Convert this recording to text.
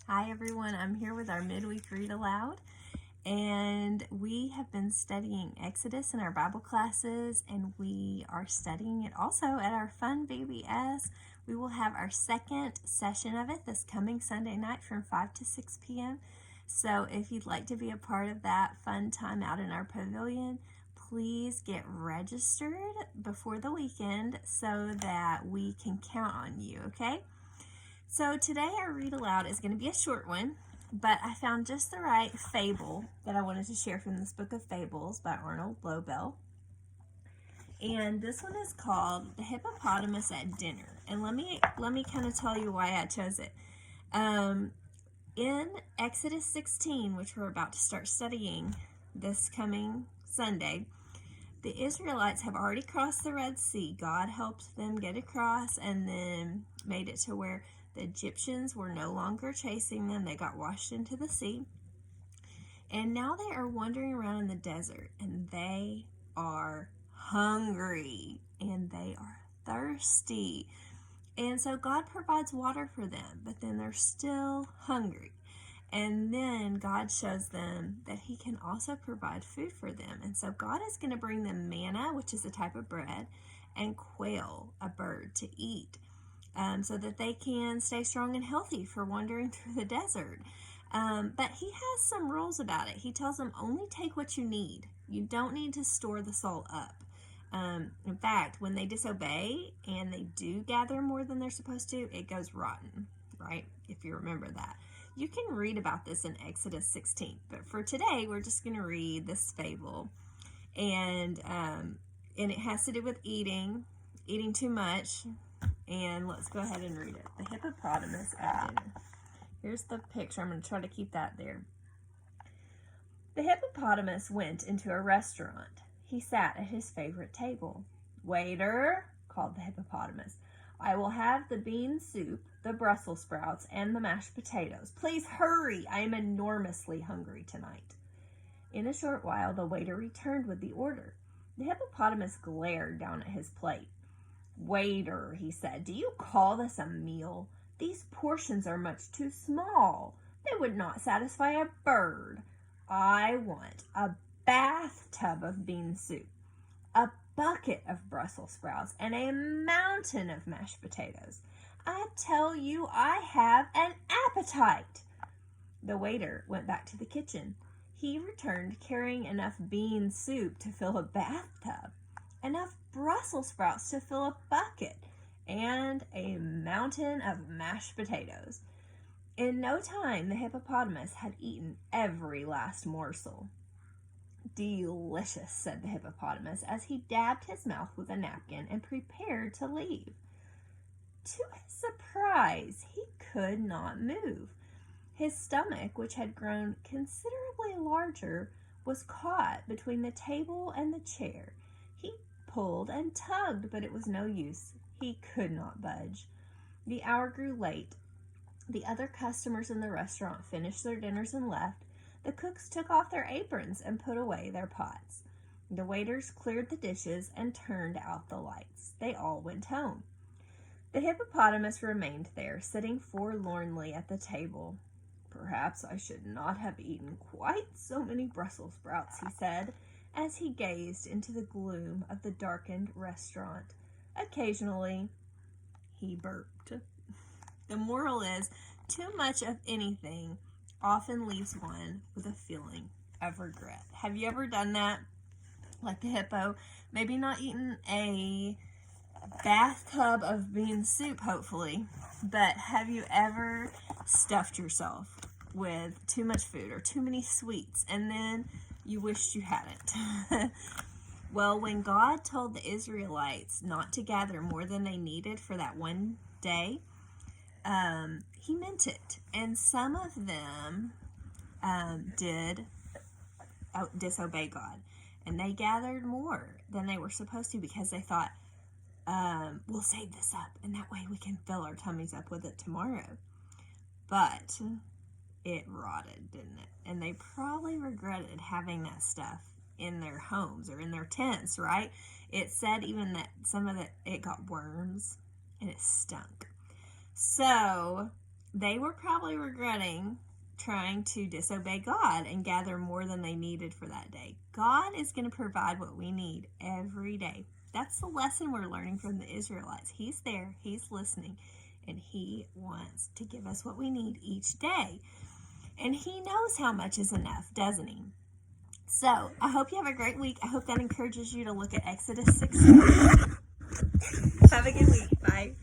Hi everyone, I'm here with our midweek read aloud, and we have been studying Exodus in our Bible classes, and we are studying it also at our fun VBS. We will have our second session of it this coming Sunday night from 5 to 6 p.m. So if you'd like to be a part of that fun time out in our pavilion, please get registered before the weekend so that we can count on you, okay? So today our read aloud is going to be a short one, but I found just the right fable that I wanted to share from this book of fables by Arnold Lobel. And this one is called The Hippopotamus at Dinner. And let me kind of tell you why I chose it. In Exodus 16, which we're about to start studying this coming Sunday, the Israelites have already crossed the Red Sea. God helped them get across and then made it to where the Egyptians were no longer chasing them. They got washed into the sea. And now they are wandering around in the desert, and they are hungry and they are thirsty. And so God provides water for them, but then they're still hungry. And then God shows them that He can also provide food for them. And so God is going to bring them manna, which is a type of bread, and quail, a bird, to eat. So that they can stay strong and healthy for wandering through the desert. But He has some rules about it. He tells them only take what you need. You don't need to store the salt up. In fact, when they disobey and they do gather more than they're supposed to, it goes rotten, right? If you remember that. You can read about this in Exodus 16. But for today, we're just going to read this fable. And it has to do with eating too much. And let's go ahead and read it. The Hippopotamus at Dinner. Here's the picture. I'm going to try to keep that there. The hippopotamus went into a restaurant. He sat at his favorite table. "Waiter," called the hippopotamus, "I will have the bean soup, the Brussels sprouts, and the mashed potatoes. Please hurry. I am enormously hungry tonight." In a short while, the waiter returned with the order. The hippopotamus glared down at his plate. "Waiter," he said, "do you call this a meal? These portions are much too small. They would not satisfy a bird. I want a bathtub of bean soup, a bucket of Brussels sprouts, and a mountain of mashed potatoes. I tell you, I have an appetite." The waiter went back to the kitchen. He returned carrying enough bean soup to fill a bathtub, enough Brussels sprouts to fill a bucket, and a mountain of mashed potatoes. In no time, the hippopotamus had eaten every last morsel. "Delicious," said the hippopotamus as he dabbed his mouth with a napkin and prepared to leave. To his surprise, he could not move. His stomach, which had grown considerably larger, was caught between the table and the chair. He pulled and tugged, but it was no use. He could not budge. The hour grew late. The other customers in the restaurant finished their dinners and left. The cooks took off their aprons and put away their pots. The waiters cleared the dishes and turned out the lights. They all went home. The hippopotamus remained there, sitting forlornly at the table. "Perhaps I should not have eaten quite so many Brussels sprouts," he said, as he gazed into the gloom of the darkened restaurant. Occasionally, he burped. The moral is, too much of anything often leaves one with a feeling of regret. Have you ever done that? Like the hippo? Maybe not eaten a bathtub of bean soup, hopefully, but have you ever stuffed yourself with too much food or too many sweets and then you wished you hadn't? Well, when God told the Israelites not to gather more than they needed for that one day, He meant it. And some of them did disobey God. And they gathered more than they were supposed to because they thought, we'll save this up and that way we can fill our tummies up with it tomorrow. But it rotted, didn't it? And they probably regretted having that stuff in their homes or in their tents, right? It said even that some of it got worms and it stunk. So they were probably regretting trying to disobey God and gather more than they needed for that day. God is going to provide what we need every day. That's the lesson we're learning from the Israelites. He's there, He's listening, and He wants to give us what we need each day. And He knows how much is enough, doesn't He? So, I hope you have a great week. I hope that encourages you to look at Exodus 16. Have a good week. Bye.